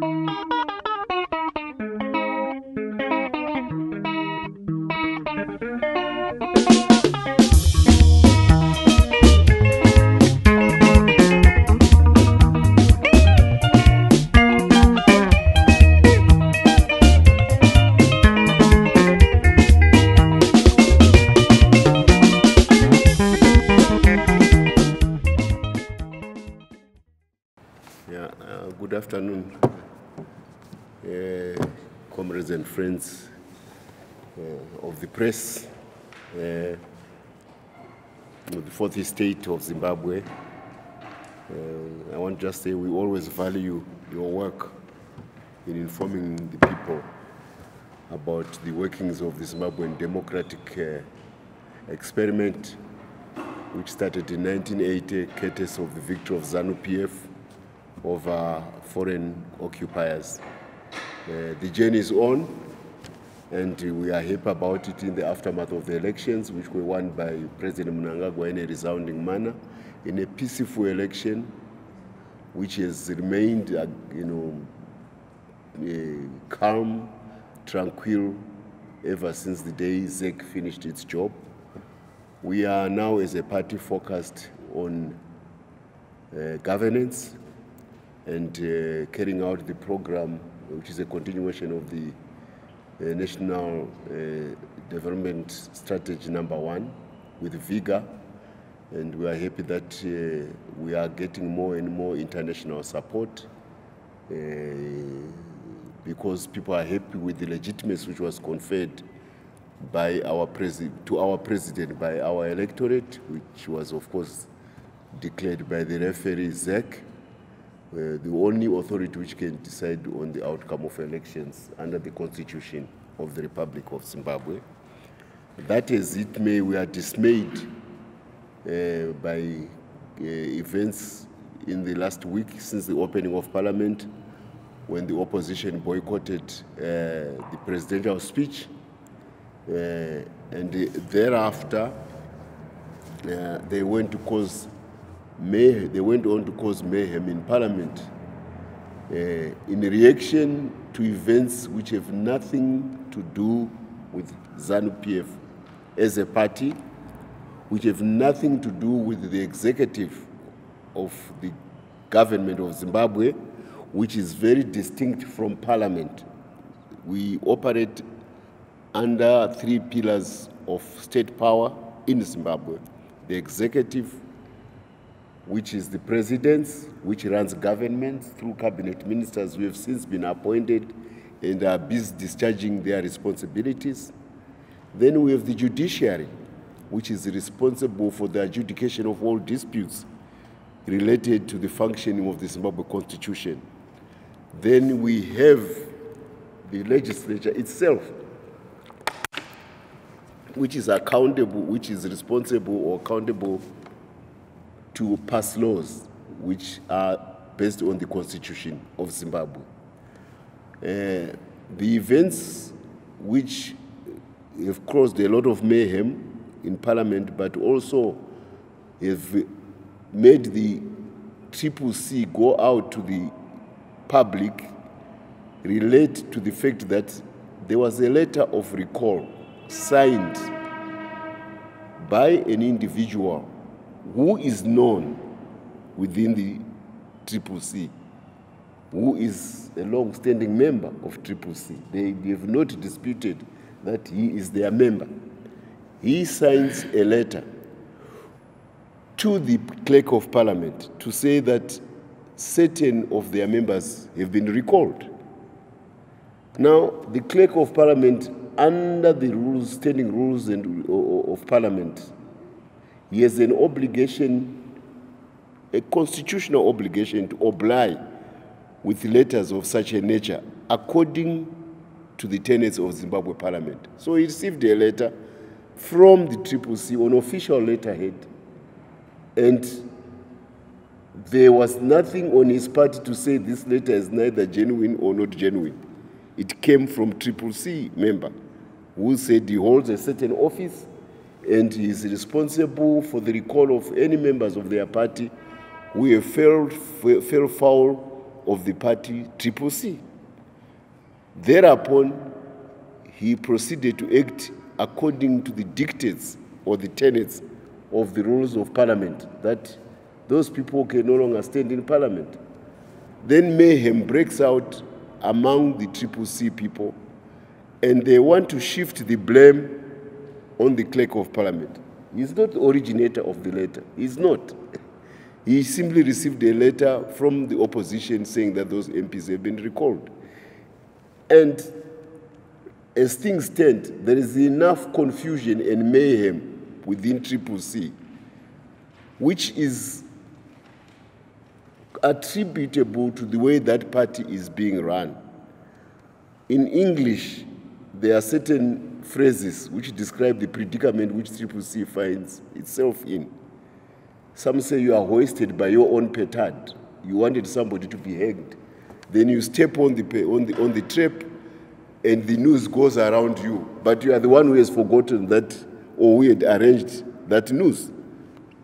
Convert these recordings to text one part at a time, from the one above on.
Good afternoon, comrades and friends of the press, the fourth estate of Zimbabwe. I want to just say we always value your work in informing the people about the workings of the Zimbabwean democratic experiment, which started in 1980, courtesy of the victory of ZANU-PF over foreign occupiers. The journey is on, and we are happy about it in the aftermath of the elections, which were won by President Mnangagwa in a resounding manner, in a peaceful election, which has remained, calm, tranquil, ever since the day ZEC finished its job. We are now, as a party, focused on governance and carrying out the program, which is a continuation of the National Development Strategy #1 with vigor. And we are happy that we are getting more and more international support because people are happy with the legitimacy which was conferred by to our president by our electorate, which was, of course, declared by the referee ZEC, the only authority which can decide on the outcome of elections under the Constitution of the Republic of Zimbabwe. That as it may, we are dismayed by events in the last week since the opening of Parliament, when the opposition boycotted the presidential speech, and thereafter they went on to cause mayhem in Parliament in reaction to events which have nothing to do with ZANU-PF as a party, which have nothing to do with the executive of the government of Zimbabwe, which is very distinct from Parliament. We operate under three pillars of state power in Zimbabwe: the executive, which is the presidents, which runs governments through cabinet ministers who have since been appointed and are busy discharging their responsibilities. Then we have the judiciary, which is responsible for the adjudication of all disputes related to the functioning of the Zimbabwe Constitution. Then we have the legislature itself, which is accountable, which is responsible or accountable to pass laws which are based on the Constitution of Zimbabwe. The events which have caused a lot of mayhem in Parliament, but also have made the CCC go out to the public, relate to the fact that there was a letter of recall signed by an individual who is known within the CCC, who is a long-standing member of CCC. They have not disputed that he is their member. He signs a letter to the Clerk of Parliament to say that certain of their members have been recalled. Now, the Clerk of Parliament, under the rules, standing rules of Parliament, he has an obligation, a constitutional obligation, to oblige with letters of such a nature according to the tenets of Zimbabwe Parliament. So he received a letter from the CCC on official letterhead, and there was nothing on his part to say this letter is neither genuine or not genuine. It came from CCC member who said he holds a certain office and he is responsible for the recall of any members of their party who have fell foul of the party CCC. Thereupon, he proceeded to act according to the dictates or the tenets of the rules of parliament, that those people can no longer stand in parliament. Then mayhem breaks out among the CCC people, and they want to shift the blame on the clerk of parliament. He's not the originator of the letter. He's not. He simply received a letter from the opposition saying that those MPs have been recalled. And as things stand, there is enough confusion and mayhem within CCC, which is attributable to the way that party is being run. In English, there are certain phrases which describe the predicament which CCC finds itself in. Some say you are hoisted by your own petard. You wanted somebody to be hanged. Then you step on the trap, and the news goes around you. But you are the one who has forgotten that, or who had arranged that news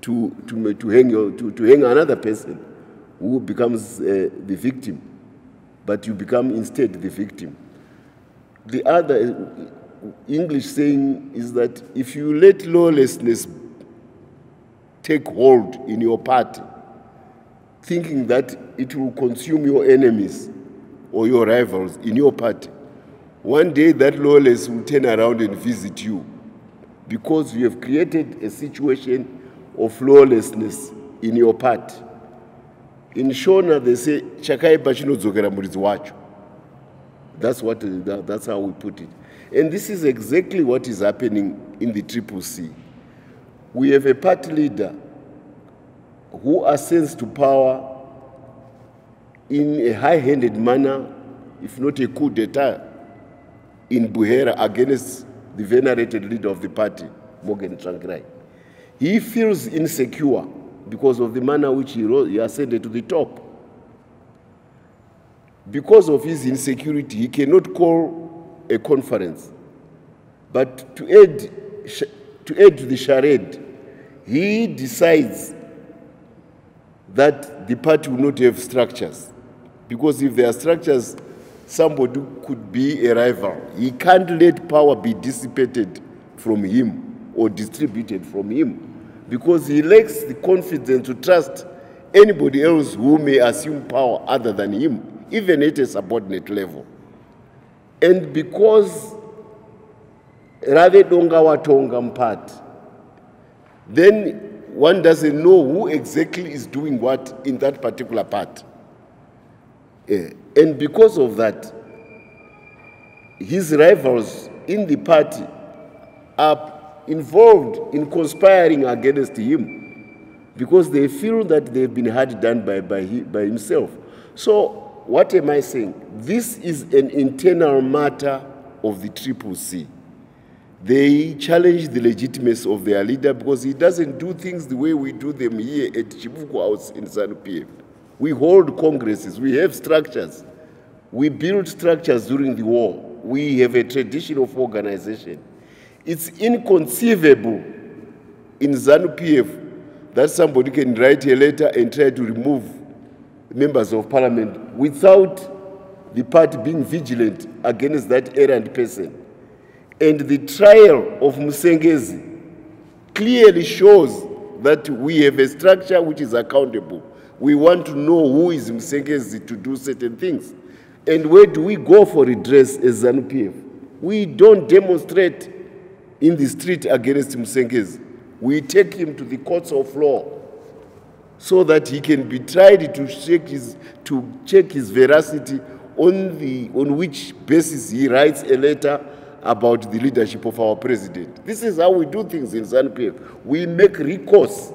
to hang another person who becomes the victim. But you become instead the victim. The other English saying is that if you let lawlessness take hold in your party, thinking that it will consume your enemies or your rivals in your party, one day that lawless will turn around and visit you, because you have created a situation of lawlessness in your party. In Shona, they say, "Chakai bachino dzokera muridzi wacho." That's how we put it. And this is exactly what is happening in the CCC. We have a party leader who ascends to power in a high-handed manner, if not a coup d'etat, in Buhera against the venerated leader of the party, Morgan Tsvangirai. He feels insecure because of the manner which he ascended to the top. Because of his insecurity, he cannot call a conference. But to add to the charade, he decides that the party will not have structures. Because if there are structures, somebody could be a rival. He can't let power be dissipated from him or distributed from him, because he lacks the confidence to trust anybody else who may assume power other than him, even at a subordinate level. And because Rave Donga Watonga Mpat, then one doesn't know who exactly is doing what in that particular part. And because of that, his rivals in the party are involved in conspiring against him, because they feel that they've been hard done by himself. So what am I saying? This is an internal matter of the CCC. They challenge the legitimacy of their leader because he doesn't do things the way we do them here at Chibuku House in ZANU-PF. We hold congresses, we have structures. We built structures during the war. We have a tradition of organization. It's inconceivable in ZANU-PF that somebody can write a letter and try to remove members of parliament without the party being vigilant against that errant person. And the trial of Musengezi clearly shows that we have a structure which is accountable. We want to know who is Musengezi to do certain things. And where do we go for redress as ZANU-PF? We don't demonstrate in the street against Musengezi. We take him to the courts of law so that he can be tried to check his veracity on which basis he writes a letter about the leadership of our president. This is how we do things in ZANU-PF. We make recourse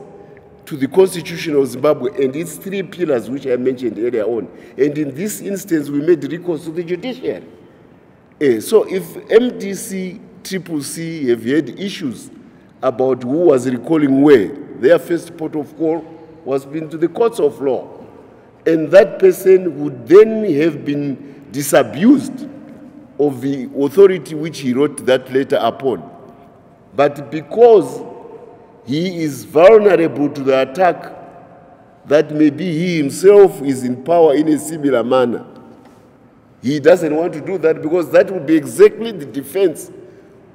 to the Constitution of Zimbabwe and its three pillars, which I mentioned earlier on. And in this instance, we made recourse to the judiciary. So if MDC, CCC have had issues about who was recalling where, their first port of call was been to the courts of law. And that person would then have been disabused of the authority which he wrote that letter upon. But because he is vulnerable to the attack that maybe he himself is in power in a similar manner. He doesn't want to do that because that would be exactly the defense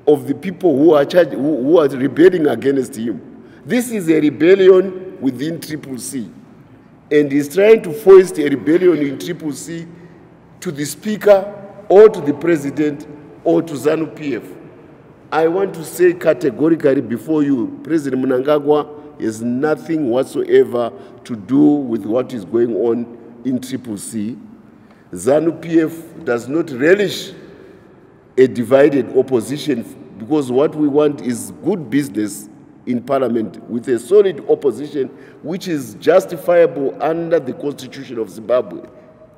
of the people who are who are rebelling against him. This is a rebellion within CCC, and he's trying to foist a rebellion in CCC to the Speaker or to the President or to ZANU-PF. I want to say categorically before you, President Mnangagwa has nothing whatsoever to do with what is going on in CCC. ZANU-PF does not relish a divided opposition because what we want is good business in Parliament with a solid opposition which is justifiable under the Constitution of Zimbabwe.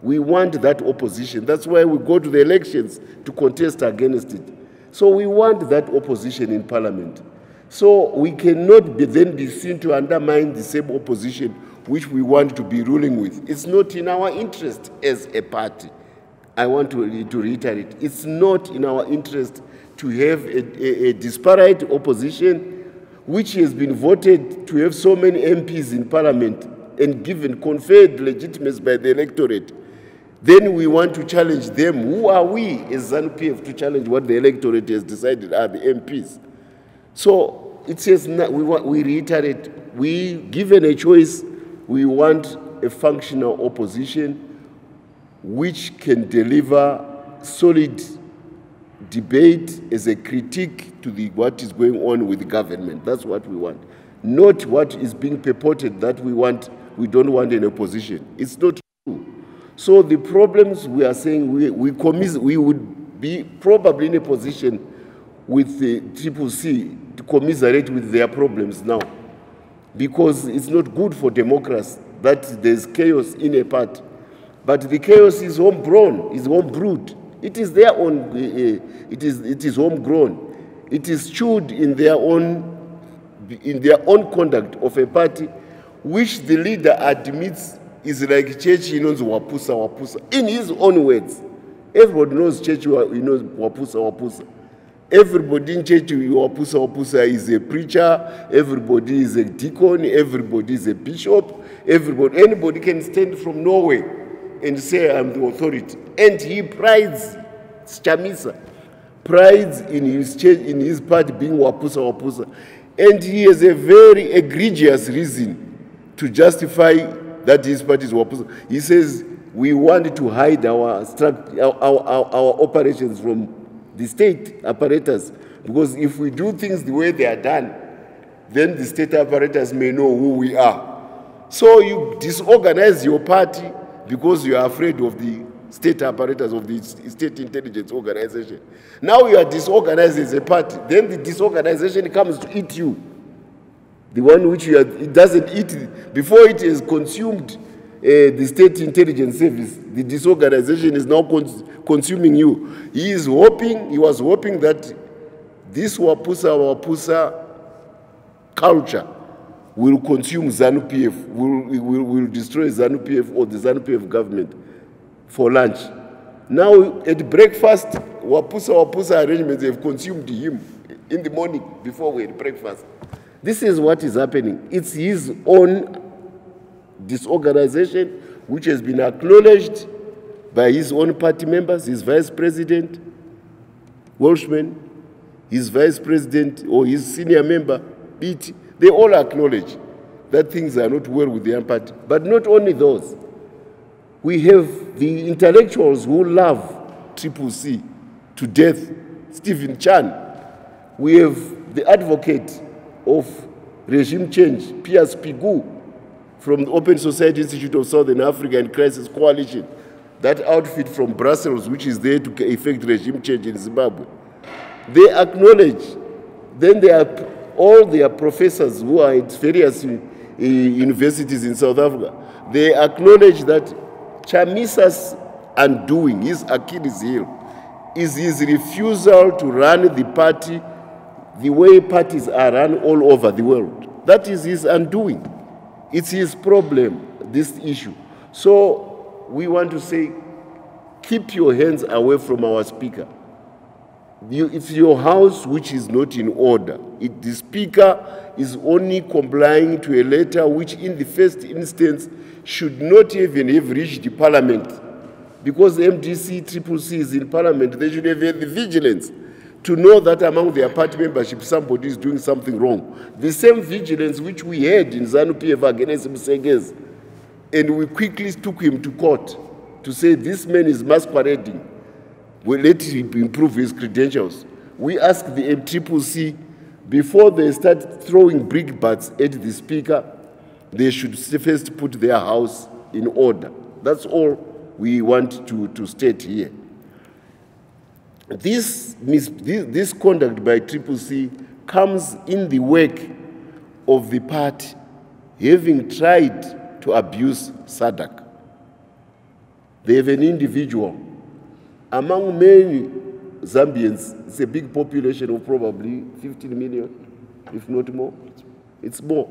We want that opposition. That's why we go to the elections to contest against it. So we want that opposition in Parliament. So we cannot then be seen to undermine the same opposition which we want to be ruling with. It's not in our interest as a party. I want to reiterate, it's not in our interest to have a disparate opposition which has been voted to have so many MPs in Parliament and given conferred legitimacy by the electorate. Then we want to challenge them. Who are we as ZANU-PF to challenge what the electorate has decided are the MPs? So it says, we reiterate, we given a choice, we want a functional opposition which can deliver solid debate as a critique to what is going on with the government. That's what we want. Not what is being purported that we don't want an opposition. It's not true. So the problems we are saying, we would be probably in a position with the CCC to commiserate with their problems now, because it's not good for democracy that there's chaos in a party. But the chaos is homegrown, is homebrewed. It is their own, it is homegrown. It is chewed in their own conduct of a party, which the leader admits is like church, he knows wapusa, wapusa. In his own words, everybody knows church, he knows wapusa, wapusa. Everybody in church, wapusa, wapusa is a preacher, everybody is a deacon, everybody is a bishop, anybody can stand from Norway and say, I'm the authority. And he prides, Chamisa, prides in his church, in his party being wapusa, wapusa. And he has a very egregious reason to justify that his party is wapusa. He says, we want to hide our operations from the state apparatus, because if we do things the way they are done, then the state apparatus may know who we are. So you disorganize your party because you are afraid of the state apparatus, of the state intelligence organization. Now you are disorganized as a party, then the disorganization comes to eat you. The one which it doesn't eat, before it has consumed the state intelligence service, the disorganization is now consuming you. He was hoping that this wapusa culture will consume ZANU-PF, will destroy ZANU-PF or the ZANU-PF government for lunch. Now at breakfast, wapusa arrangements have consumed him in the morning before we had breakfast. This is what is happening. It's his own disorganization, which has been acknowledged by his own party members, his vice president, Welshman, his vice president or his senior member, BT. They all acknowledge that things are not well with their party. But not only those. We have the intellectuals who love CCC to death, Stephen Chan. We have the advocate of regime change, Piers Pigu, from the Open Society Institute of Southern Africa and Crisis Coalition, that outfit from Brussels, which is there to effect regime change in Zimbabwe. They acknowledge, then they are all their professors who are at various universities in South Africa, they acknowledge that Chamisa's undoing, his Achilles heel, is his refusal to run the party the way parties are run all over the world. That is his undoing. It's his problem, this issue. So we want to say, keep your hands away from our speaker. It's your house which is not in order. The Speaker is only complying to a letter which in the first instance should not even have reached the Parliament. Because MDC, CCC is in Parliament, they should have had the vigilance to know that among their party membership somebody is doing something wrong. The same vigilance which we had in ZANU-PF against Msengezi, and we quickly took him to court to say this man is masquerading. We'll let him improve his credentials. We asked the CCC, before they start throwing brickbats at the Speaker, they should first put their house in order. That's all we want to state here. This conduct by CCC comes in the wake of the party having tried to abuse SADC. They have an individual. Among many Zambians, it's a big population of probably 15 million, if not more. It's more.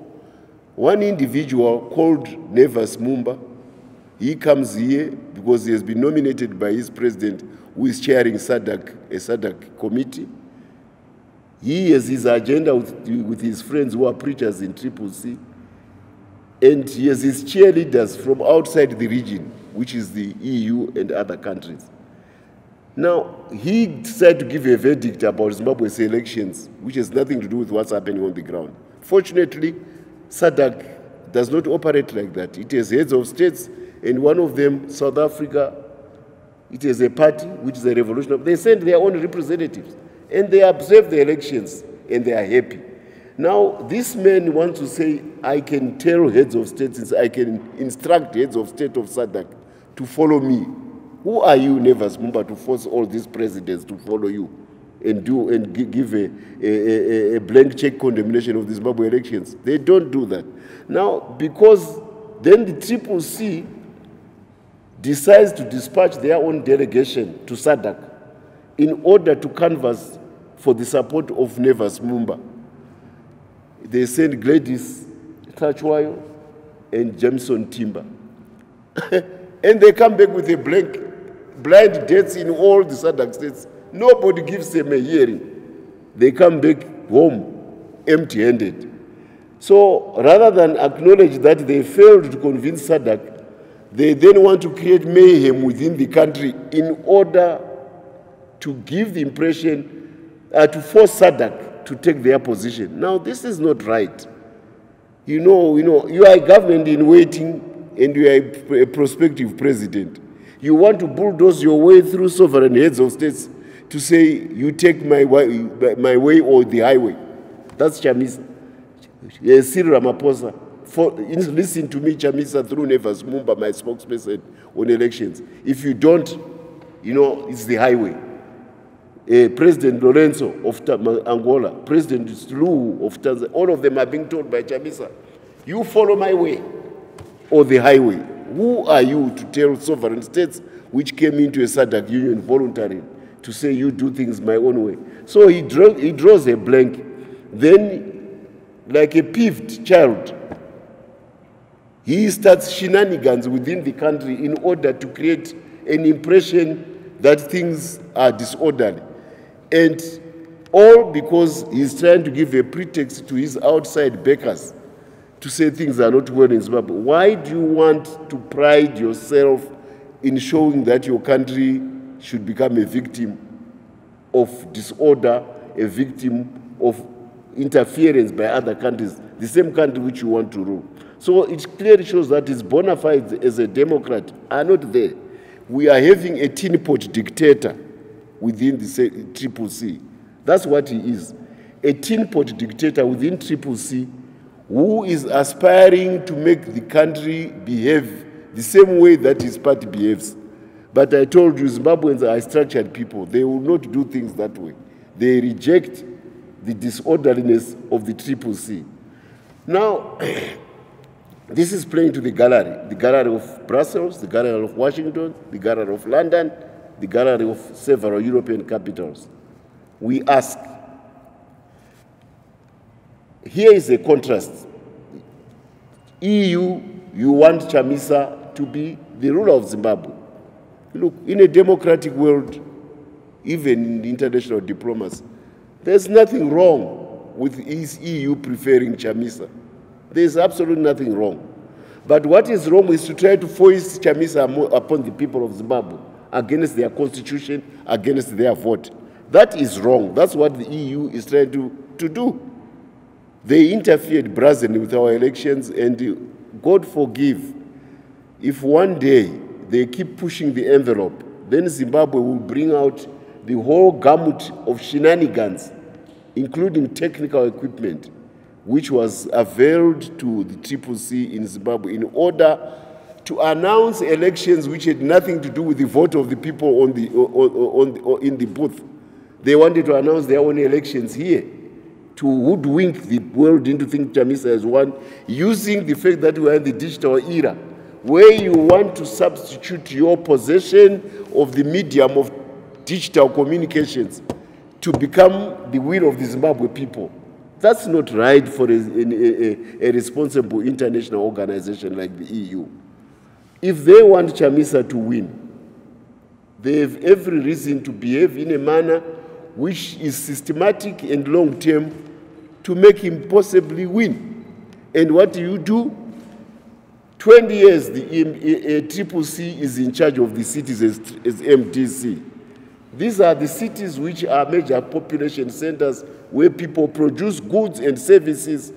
One individual called Nevas Mumba, he comes here because he has been nominated by his president, who is chairing SADC, a SADC committee. He has his agenda with his friends who are preachers in CCC, and he has his cheerleaders from outside the region, which is the EU and other countries. Now, he decided to give a verdict about Zimbabwe's elections, which has nothing to do with what's happening on the ground. Fortunately, SADC does not operate like that. It has heads of states, and one of them, South Africa, it is a party, which is a revolution. They send their own representatives, and they observe the elections, and they are happy. Now, this man wants to say, I can tell heads of states, I can instruct heads of state of SADC to follow me. Who are you, Nevas Mumba, to force all these presidents to follow you and give a blank check condemnation of the Zimbabwe elections? They don't do that. Now, because then the CCC decides to dispatch their own delegation to SADC in order to canvass for the support of Nevas Mumba. They send Gladys Tachwayo and Jameson Timber. And they come back with a blind dates in all the SADC states. Nobody gives them a hearing. They come back home empty-handed. So rather than acknowledge that they failed to convince SADC, they then want to create mayhem within the country in order to give the impression, to force SADC to take their position. Now, this is not right. You are a government in waiting, and you are a prospective president. You want to bulldoze your way through sovereign heads of states to say, you take my way or the highway. That's Chamisa. Cyril Ramaphosa. Listen to me, Chamisa, through Nevas Mumba, my spokesperson on elections. If you don't, it's the highway. President Lorenzo of Angola, President Suluhu of Tanzania, all of them are being told by Chamisa, you follow my way or the highway. Who are you to tell sovereign states which came into a SADC union voluntarily to say you do things my own way? So he draws a blank. Then, like a peeved child, he starts shenanigans within the country in order to create an impression that things are disorderly. And all because he's trying to give a pretext to his outside backers to say things are not well in Zimbabwe. Why do you want to pride yourself in showing that your country should become a victim of disorder, a victim of interference by other countries, the same country which you want to rule? So it clearly shows that his bona fides as a Democrat are not there. We are having a tin pot dictator within the CCC. That's what he is. A tin pot dictator within CCC who is aspiring to make the country behave the same way that his party behaves. But I told you, Zimbabweans are structured people. They will not do things that way. They reject the disorderliness of the CCC. Now, this is playing to the gallery of Brussels, the gallery of Washington, the gallery of London, the gallery of several European capitals. We ask, here is a contrast. EU, you want Chamisa to be the ruler of Zimbabwe. Look, in a democratic world, even in international diplomacy. There's nothing wrong with EU preferring Chamisa. There's absolutely nothing wrong. But what is wrong is to try to force Chamisa upon the people of Zimbabwe against their constitution, against their vote. That is wrong. That's what the EU is trying to do. They interfered brazenly with our elections, and God forgive, if one day they keep pushing the envelope, then Zimbabwe will bring out the whole gamut of shenanigans, including technical equipment, which was availed to the CCC in Zimbabwe in order to announce elections which had nothing to do with the vote of the people in the booth. They wanted to announce their own elections here, to hoodwink the world into thinking Chamisa as one, using the fact that we are in the digital era, where you want to substitute your possession of the medium of digital communications to become the will of the Zimbabwe people. That's not right for a responsible international organization like the EU. If they want Chamisa to win, they have every reason to behave in a manner which is systematic and long-term to make him possibly win. And what do you do? 20 years, the CCC is in charge of the cities as MTC. These are the cities which are major population centers where people produce goods and services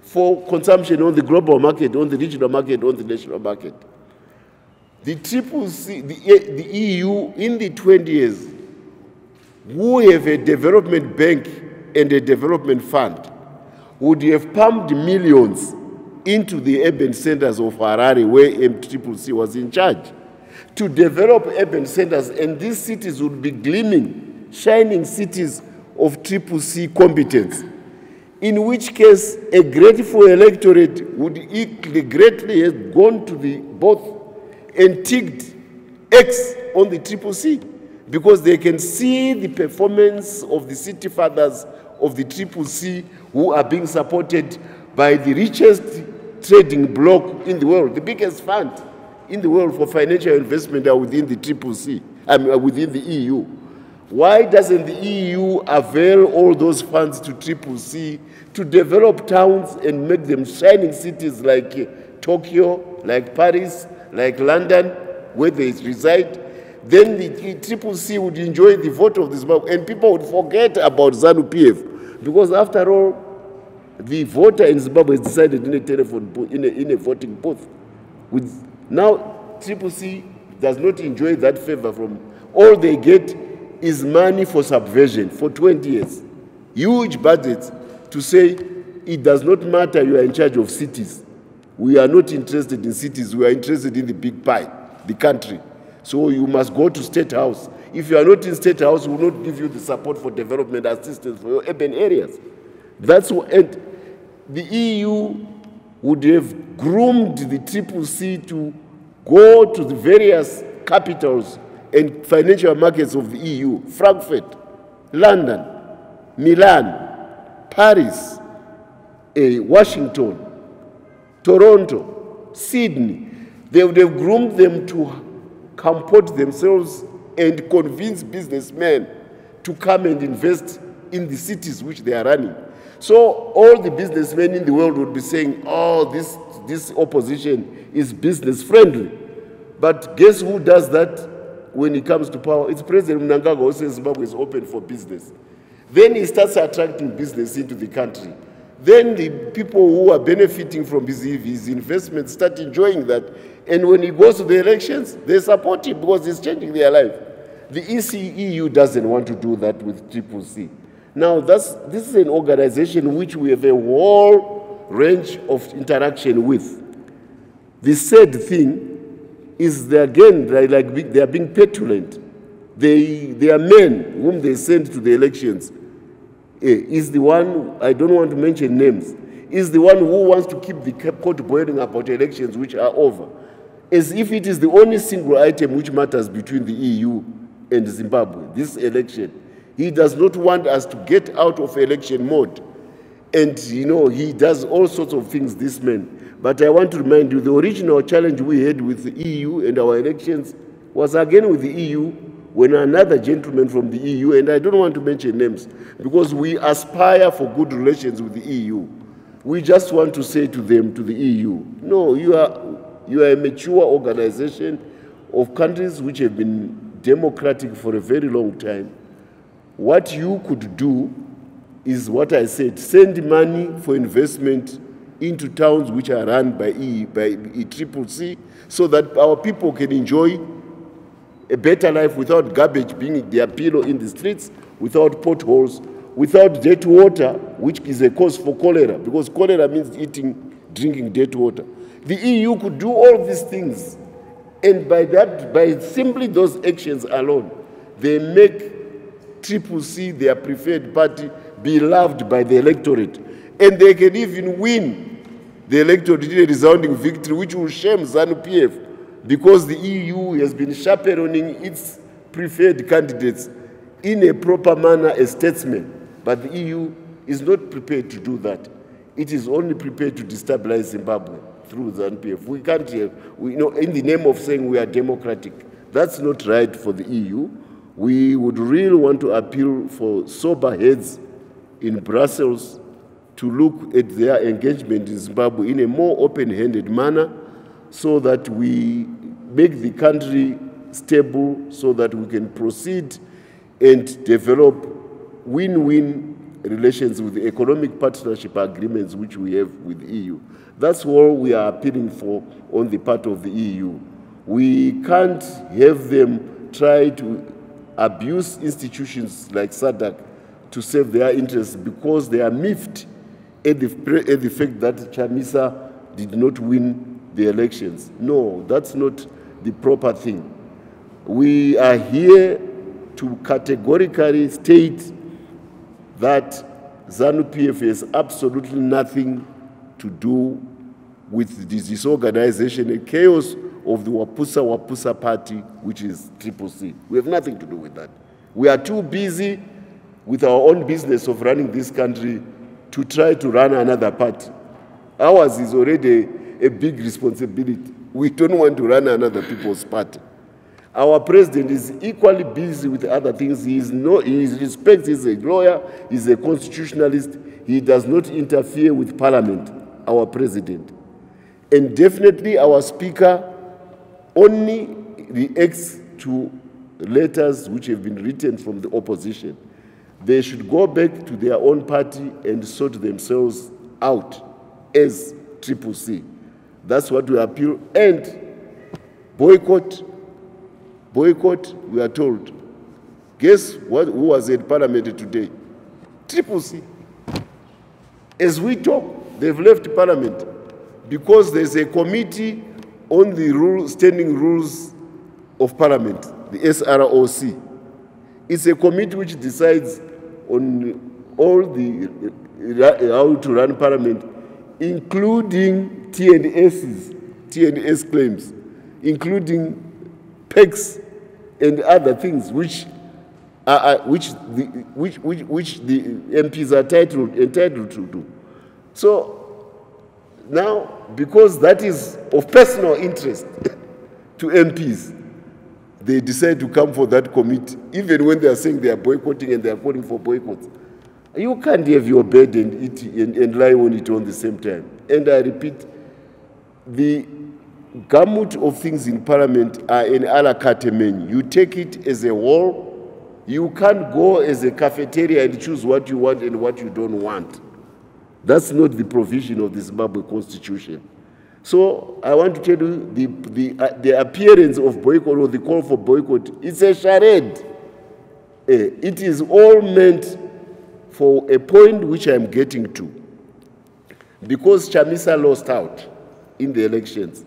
for consumption on the global market, on the regional market, on the national market. The CCC, the EU, in the 20 years, who have a development bank and a development fund, would have pumped millions into the urban centers of Harare, where MCCC was in charge, to develop urban centers, and these cities would be gleaming, shining cities of CCC competence, in which case a grateful electorate would equally greatly have gone to the both and ticked X on the CCC, because they can see the performance of the city fathers of the CCC who are being supported by the richest trading bloc in the world. The biggest fund in the world for financial investment are within the CCC, within the EU. Why doesn't the EU avail all those funds to CCC to develop towns and make them shining cities like Tokyo, like Paris, like London, where they reside? Then the CCC would enjoy the vote of the Zimbabwe, and people would forget about ZANU-PF, because after all, the voter in Zimbabwe is decided in a telephone booth, in a voting booth. Now, CCC does not enjoy that favor from. All they get is money for subversion for 20 years. Huge budgets to say it does not matter you are in charge of cities. We are not interested in cities. We are interested in the big pie, the country. So you must go to State House. If you are not in State House, we will not give you the support for development assistance for your urban areas. That's what, and the EU would have groomed the CCC to go to the various capitals and financial markets of the EU: Frankfurt, London, Milan, Paris, Washington, Toronto, Sydney. They would have groomed them to comport themselves and convince businessmen to come and invest in the cities which they are running. So all the businessmen in the world would be saying, oh, this opposition is business friendly. But guess who does that when it comes to power? It's President Mnangagwa who says Zimbabwe is open for business. Then he starts attracting business into the country. Then the people who are benefiting from his investments start enjoying that. And when he goes to the elections, they support him because he's changing their life. The EU doesn't want to do that with CCC. Now, this is an organization which we have a whole range of interaction with. The sad thing is that, again, they are being petulant. They are men whom they send to the elections. Is the one, I don't want to mention names, is the one who wants to keep the court boiling about elections which are over, as if it is the only single item which matters between the EU and Zimbabwe, this election. He does not want us to get out of election mode. And, you know, he does all sorts of things, this man. But I want to remind you, the original challenge we had with the EU and our elections was again with the EU, when another gentleman from the EU, and I don't want to mention names, because we aspire for good relations with the EU. We just want to say to them, to the EU, no, you are a mature organization of countries which have been democratic for a very long time. What you could do is what I said, send money for investment into towns which are run by ECCC, so that our people can enjoy a better life without garbage being their pillow in the streets, without potholes, without dirty water, which is a cause for cholera, because cholera means drinking dirty water. The EU could do all these things, and by simply those actions alone, they make CCC, their preferred party, be loved by the electorate. And they can even win the electorate in a resounding victory, which will shame ZANU-PF, because the EU has been chaperoning its preferred candidates in a proper manner as statesmen. But the EU is not prepared to do that. It is only prepared to destabilize Zimbabwe through ZANU-PF. We can't, in the name of saying we are democratic, that's not right for the EU. We would really want to appeal for sober heads in Brussels to look at their engagement in Zimbabwe in a more open-handed manner, so that we make the country stable, so that we can proceed and develop win-win relations with the economic partnership agreements which we have with the EU. That's all we are appealing for on the part of the EU. We can't have them try to abuse institutions like SADC to serve their interests, because they are miffed at the fact that Chamisa did not win the elections. No, that's not the proper thing. We are here to categorically state that ZANU-PF has absolutely nothing to do with the disorganization and chaos of the Wapusa party, which is CCC. We have nothing to do with that. We are too busy with our own business of running this country to try to run another party. Ours is already a big responsibility. We don't want to run another people's party. Our president is equally busy with other things. He respects, he's a lawyer, he's a constitutionalist. He does not interfere with parliament, our president. And definitely our speaker only reacts to letters which have been written from the opposition. They should go back to their own party and sort themselves out as CCC. That's what we appeal. And boycott, we are told. Guess who was in parliament today? CCC. As we talk, they've left parliament because there's a committee on the standing rules of parliament, the SROC. It's a committee which decides on all the how to run parliament, including TNS claims, including PECs and other things which the MPs are entitled to do. So now, because that is of personal interest to MPs, they decide to come for that committee, even when they are saying they are boycotting and they are calling for boycotts. You can't have your bed and eat and lie on it on the same time. And I repeat, the gamut of things in parliament are an a la carte menu. You take it as a whole. You can't go as a cafeteria and choose what you want and what you don't want. That's not the provision of the Zimbabwe Constitution. So I want to tell you, the appearance of boycott or the call for boycott, it's a charade. It is all meant for a point which I'm getting to. Because Chamisa lost out in the elections,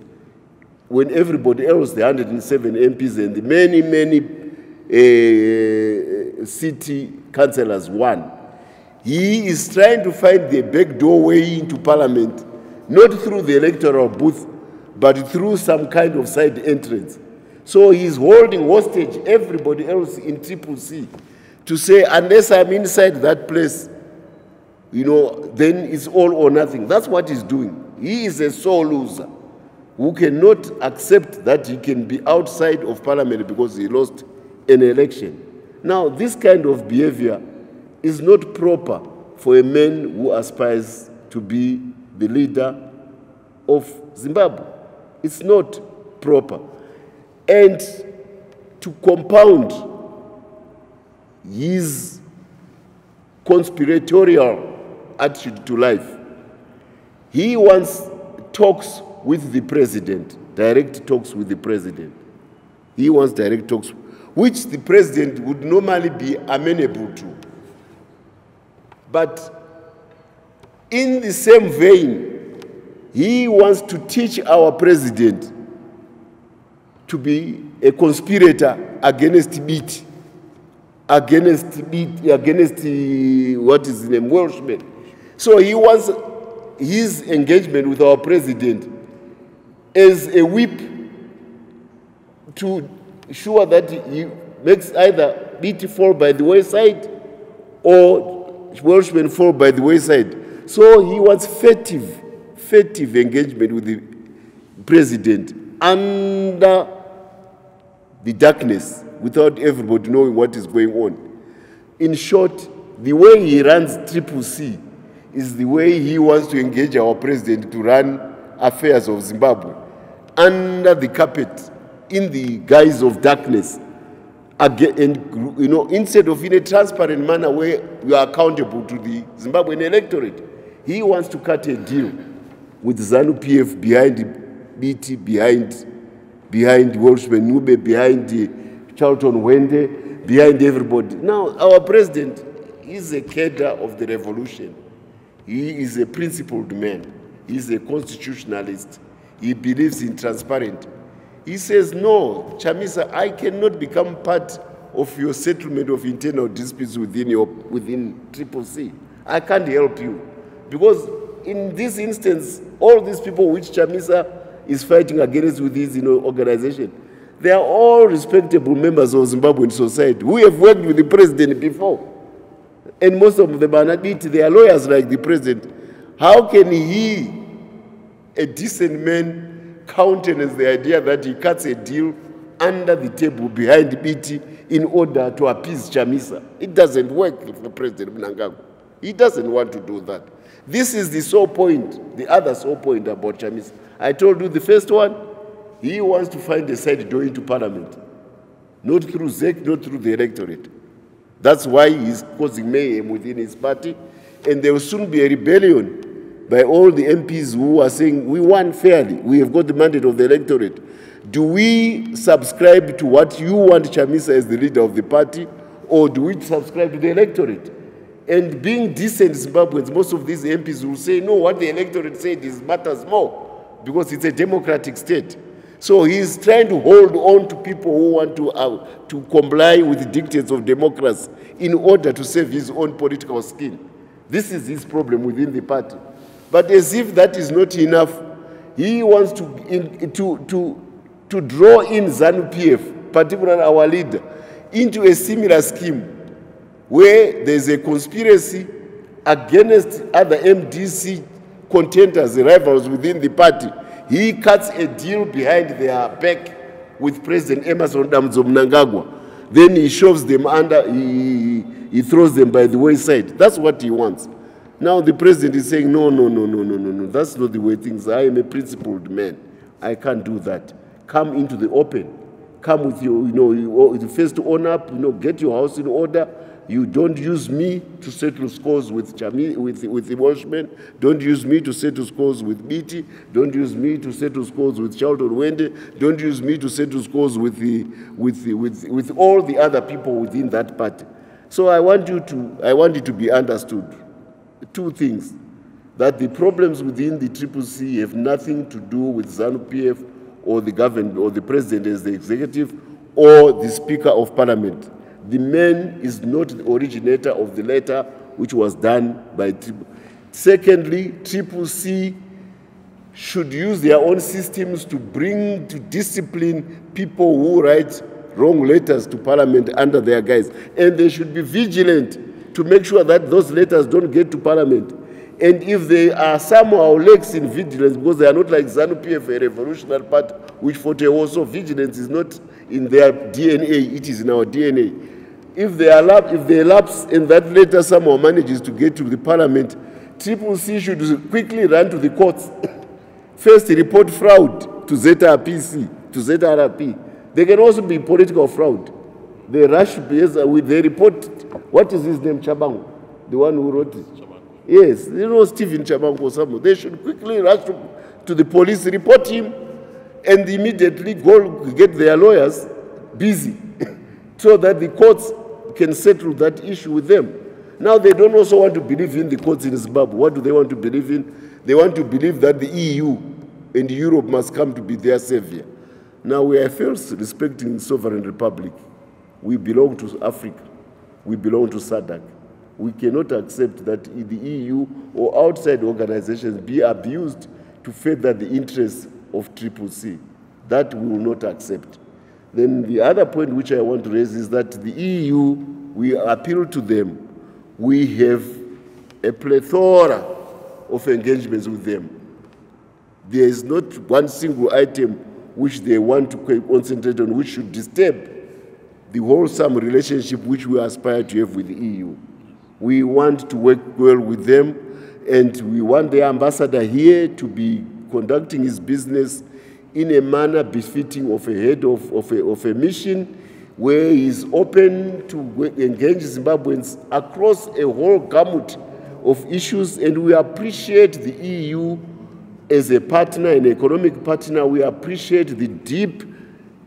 when everybody else, the 107 MPs and the many city councillors won, he is trying to find the back doorway into parliament, not through the electoral booth, but through some kind of side entrance. So he's holding hostage everybody else in CCC to say, unless I'm inside that place, then it's all or nothing. That's what he's doing. He is a sore loser who cannot accept that he can be outside of parliament because he lost an election. Now, this kind of behavior is not proper for a man who aspires to be the leader of Zimbabwe. It's not proper. And to compound his conspiratorial attitude to life, he wants talks with the president, direct talks with the president. He wants direct talks, which the president would normally be amenable to. But in the same vein, he wants to teach our president to be a conspirator against BT, against what is his name, Welshman. So he wants his engagement with our president as a whip to ensure that he makes either BT fall by the wayside or Welshman fall by the wayside. So he wants furtive engagement with the president under the darkness without everybody knowing what is going on. In short, the way he runs CCC is the way he wants to engage our president to run affairs of Zimbabwe under the carpet, in the guise of darkness, and instead of in a transparent manner where we are accountable to the Zimbabwean electorate. He wants to cut a deal with ZANU-PF behind BT, behind Welshman Nube, behind Charlton Wende, behind everybody. Now, our president is a cadre of the revolution. He is a principled man. He is a constitutionalist. He believes in transparency. He says, no, Chamisa, I cannot become part of your settlement of internal disputes within CCC. I can't help you. Because in this instance, all these people which Chamisa is fighting against with his organization, they are all respectable members of Zimbabwean society who have worked with the president before. And most of them are not it. They are lawyers like the president. How can he, a decent man, countenance the idea that he cuts a deal under the table behind BT in order to appease Chamisa? It doesn't work for President Mnangagwa. He doesn't want to do that. This is the sole point, the other sole point about Chamisa. I told you the first one, he wants to find a side door into parliament. Not through ZEC, not through the electorate. That's why he's causing mayhem within his party. And there will soon be a rebellion by all the MPs who are saying, we won fairly. We have got the mandate of the electorate. Do we subscribe to what you want Chamisa as the leader of the party, or do we subscribe to the electorate? And being decent Zimbabweans, most of these MPs will say, no, what the electorate said matters more, because it's a democratic state. So he's trying to hold on to people who want to comply with the dictates of democracy in order to save his own political skin. This is his problem within the party. But as if that is not enough, he wants to draw in ZANU-PF, particularly our leader, into a similar scheme where there's a conspiracy against other MDC contenders, rivals within the party. He cuts a deal behind their back with President Emerson Mnangagwa. Then he shoves them under, he throws them by the wayside. That's what he wants. Now the president is saying, no, that's not the way things are. I am a principled man. I can't do that. Come into the open. Come with your, you first to own up, get your house in order. You don't use me to settle scores with the Welshman. Don't use me to settle scores with BT. Don't use me to settle scores with Charlton Wende. Don't use me to settle scores with all the other people within that party. So I want it to be understood. Two things: that the problems within the CCC have nothing to do with ZANU-PF or the government or the president as the executive or the Speaker of Parliament. The man is not the originator of the letter which was done by CCC. Secondly, CCC should use their own systems to bring to discipline people who write wrong letters to Parliament under their guise. And they should be vigilant to make sure that those letters don't get to Parliament. And if they are somehow lacks in vigilance, because they are not like ZANU-PF, a revolutionary party, which fought a war, so vigilance is not in their DNA, it is in our DNA. If they lapse and that later somehow manages to get to the parliament, CCC should quickly run to the courts. First report fraud to ZRPC, to ZRP. There can also be political fraud. They rush, they report, what is his name, Chabangu? The one who wrote it? Chabangu. Yes, you know Stephen Chabangu or someone. They should quickly rush to the police, report him, and immediately go get their lawyers busy so that the courts can settle that issue with them. Now they don't also want to believe in the courts in Zimbabwe. What do they want to believe in? They want to believe that the EU and Europe must come to be their savior. Now we are first respecting sovereign republic. We belong to Africa. We belong to SADC. We cannot accept that the EU or outside organizations be abused to further the interests of CCC. That we will not accept. Then the other point which I want to raise is that the EU, we appeal to them. We have a plethora of engagements with them. There is not one single item which they want to concentrate on, which should disturb the wholesome relationship which we aspire to have with the EU. We want to work well with them, and we want the ambassador here to be conducting his business in a manner befitting of a head of a mission, where he is open to engage Zimbabweans across a whole gamut of issues, and we appreciate the EU as a partner, an economic partner. We appreciate the deep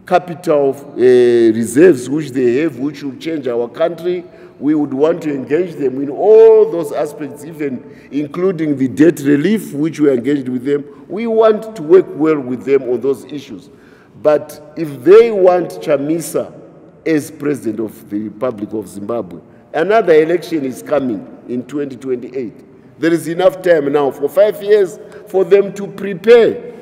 capital reserves which they have, which will change our country. We would want to engage them in all those aspects, even including the debt relief, which we engaged with them. We want to work well with them on those issues. But if they want Chamisa as president of the Republic of Zimbabwe, another election is coming in 2028. There is enough time now for 5 years for them to prepare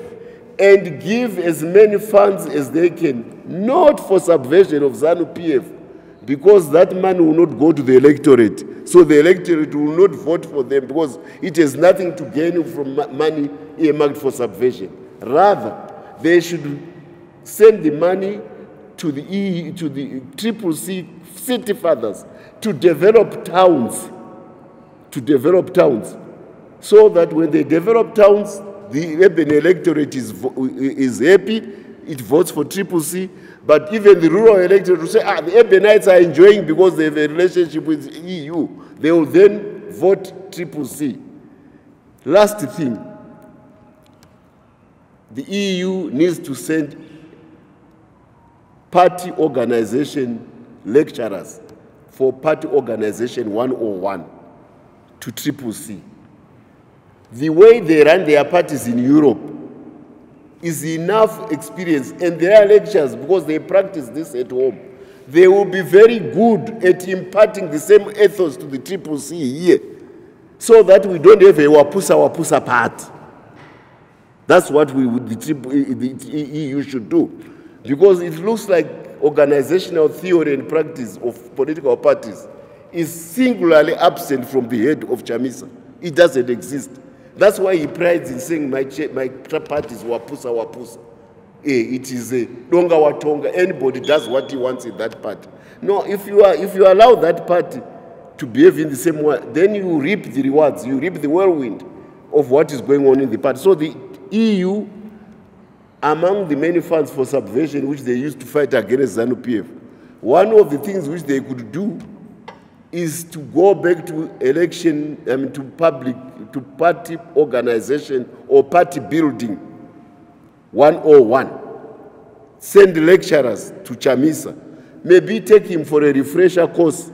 and give as many funds as they can, not for subversion of ZANU-PF, because that money will not go to the electorate. So the electorate will not vote for them because it has nothing to gain from money earmarked for subversion. Rather, they should send the money to the CCC city fathers to develop towns, so that when they develop towns, the urban electorate is happy, it votes for CCC, but even the rural electorate will say, the urbanites are enjoying because they have a relationship with the EU. They will then vote CCC. Last thing, the EU needs to send party organization lecturers for Party Organization 101 to CCC. The way they run their parties in Europe is enough experience, and their lectures, because they practice this at home, they will be very good at imparting the same ethos to the CCC here, so that we don't have a wapusa part. That's what the EU should do, because it looks like organizational theory and practice of political parties is singularly absent from the head of Chamisa. It doesn't exist. That's why he prides in saying my party is wapusa. It is a donga watonga. Anybody does what he wants in that party. No, if you allow that party to behave in the same way, then you reap the rewards, you reap the whirlwind of what is going on in the party. So the EU, among the many funds for subversion which they used to fight against ZANU-PF, one of the things which they could do is to go back to election, to party organization or party building 101. Send lecturers to Chamisa. Maybe take him for a refresher course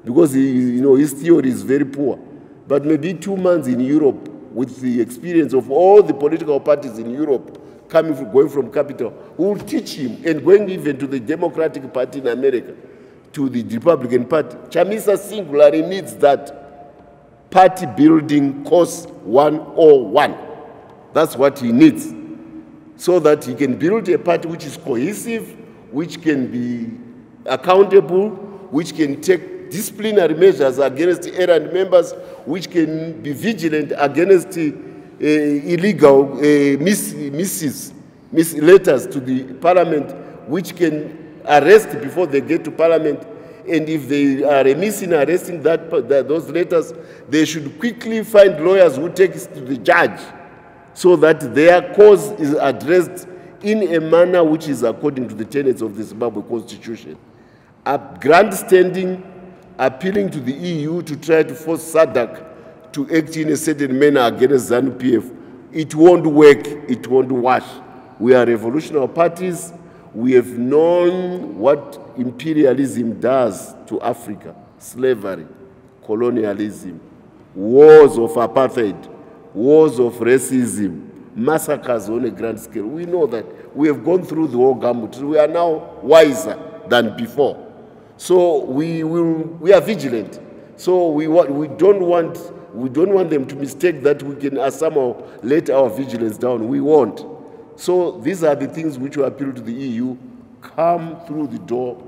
because his theory is very poor. But maybe 2 months in Europe with the experience of all the political parties in Europe going from capital, will teach him, and going even to the Democratic Party in America, to the Republican Party. Chamisa singularly needs that party building course 101. That's what he needs, so that he can build a party which is cohesive, which can be accountable, which can take disciplinary measures against errant members, which can be vigilant against illegal letters to the parliament, which can arrest before they get to Parliament. And if they are remiss in arresting those letters, they should quickly find lawyers who take it to the judge so that their cause is addressed in a manner which is according to the tenets of the Zimbabwe Constitution. Grandstanding, appealing to the EU to try to force SADC to act in a certain manner against ZANU-PF, it won't work, it won't wash. We are revolutionary parties. We have known what imperialism does to Africa: slavery, colonialism, wars of apartheid, wars of racism, massacres on a grand scale. We know that. We have gone through the whole gamut. We are now wiser than before. So we are vigilant. So we don't want them to mistake that we can somehow let our vigilance down. We won't. So these are the things which will appeal to the EU. Come through the door,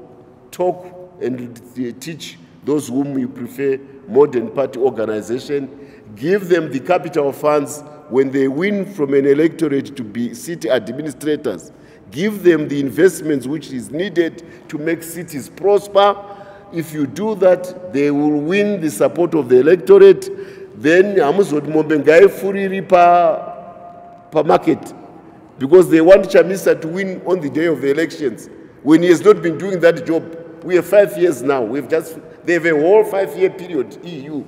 talk and teach those whom you prefer modern party organization. Give them the capital funds when they win from an electorate to be city administrators. Give them the investments which is needed to make cities prosper. If you do that, they will win the support of the electorate. Then per market, because they want Chamisa to win on the day of the elections when he has not been doing that job. We have 5 years now. They have a whole 5-year period, EU.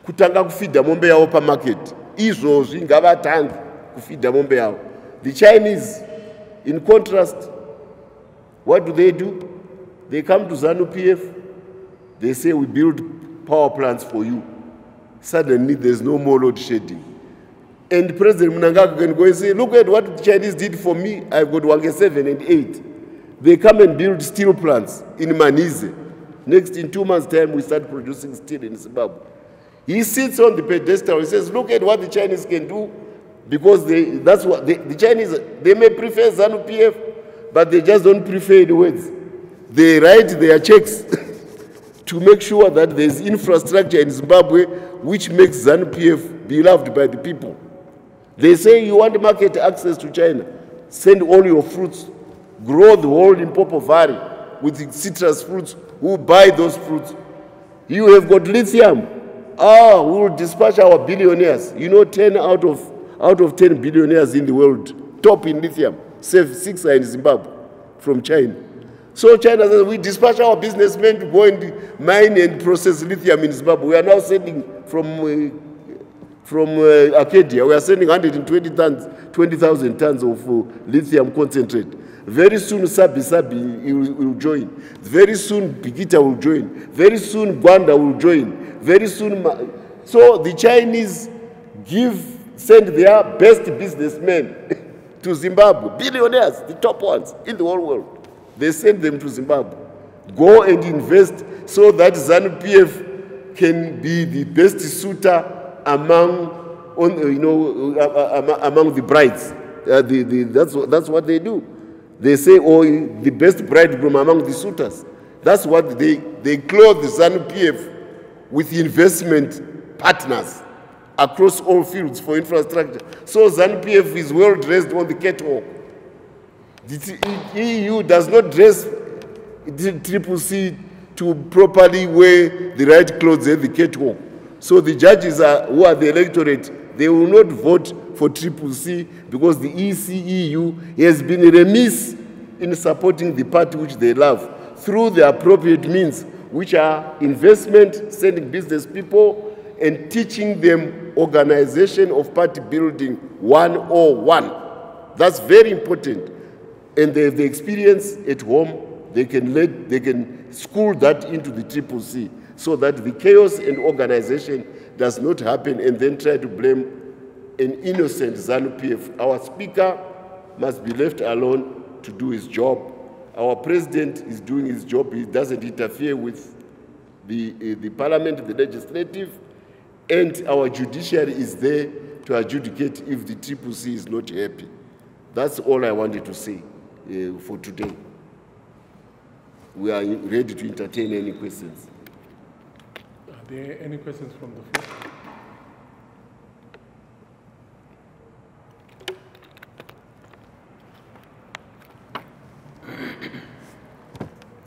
Kutanga kufida mombe yao per market. Izo zingabatanga kufida mombe yao. The Chinese, in contrast, what do? They come to ZANU-PF, they say we build power plants for you. Suddenly there's no more load shedding. And President Mnangagwa can go and say, look at what the Chinese did for me. I've got Wange 7 and 8. They come and build steel plants in Manize. Next, in 2 months' time, we start producing steel in Zimbabwe. He sits on the pedestal. He says, look at what the Chinese can do, because the Chinese, they may prefer ZANU-PF, but they just don't prefer the words. They write their checks to make sure that there's infrastructure in Zimbabwe which makes ZANU-PF beloved by the people. They say you want market access to China. Send all your fruits. Grow the whole Limpopo Valley with citrus fruits. Who buy those fruits? You have got lithium. We will dispatch our billionaires. You know, 10 out of 10 billionaires in the world, top in lithium, 6 are in Zimbabwe from China. So China says, we dispatch our businessmen to go and mine and process lithium in Zimbabwe. We are now sending from Arcadia, we are sending 20,000 tons of lithium concentrate. Very soon Sabi will join. Very soon Bikita will join. Very soon Gwanda will join. Very soon. So the Chinese send their best businessmen to Zimbabwe, billionaires, the top ones in the whole world. They send them to Zimbabwe. Go and invest so that ZANU-PF can be the best suitor among the brides. That's what they do. They say, the best bridegroom among the suitors. That's what they clothe the ZANU-PF with investment partners across all fields for infrastructure. So ZANU-PF is well dressed on the catwalk. The EU does not dress the Triple C to properly wear the right clothes at the catwalk. So the judges who are the electorate, they will not vote for Triple C because the ECEU has been remiss in supporting the party which they love through the appropriate means, which are investment, sending business people, and teaching them organization of party building 101. That's very important. And they have the experience at home. They can school that into the Triple C so that the chaos and organization does not happen and then try to blame an innocent ZANU-PF. Our speaker must be left alone to do his job. Our president is doing his job. He doesn't interfere with the parliament, the legislative, and our judiciary is there to adjudicate if the Triple C is not happy. That's all I wanted to say for today. We are ready to entertain any questions. Are there any questions from the floor?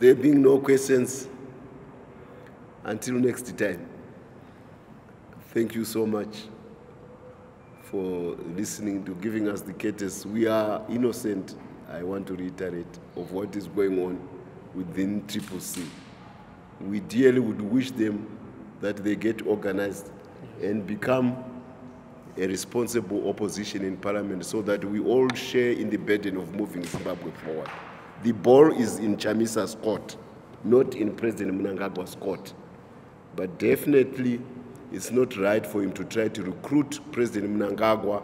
There being no questions, until next time, thank you so much for listening, to giving us the courtesy. We are innocent, I want to reiterate, of what is going on within CCC. We dearly would wish them that they get organized and become a responsible opposition in parliament so that we all share in the burden of moving Zimbabwe forward. The ball is in Chamisa's court, not in President Mnangagwa's court. But definitely, it's not right for him to try to recruit President Mnangagwa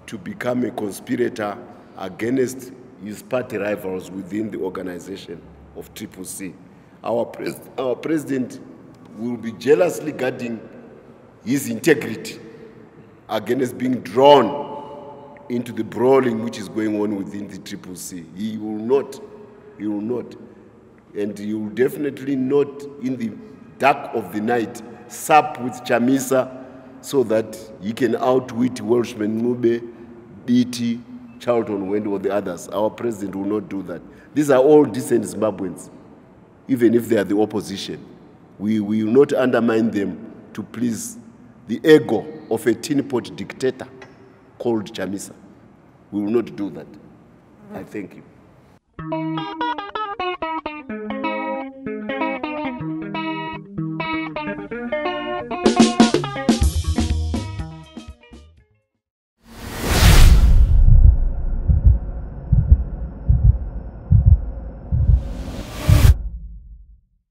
to become a conspirator against his party rivals within the organization of CCC. Our president will be jealously guarding his integrity against being drawn into the brawling which is going on within the CCC. He will not, and he will definitely not, in the dark of the night, sup with Chamisa so that he can outwit Welshman Mube, BT, Charlton Wend, or the others. Our president will not do that. These are all decent Zimbabweans, even if they are the opposition. We will not undermine them to please the ego of a tin-pot dictator called Chamisa. We will not do that. I thank you.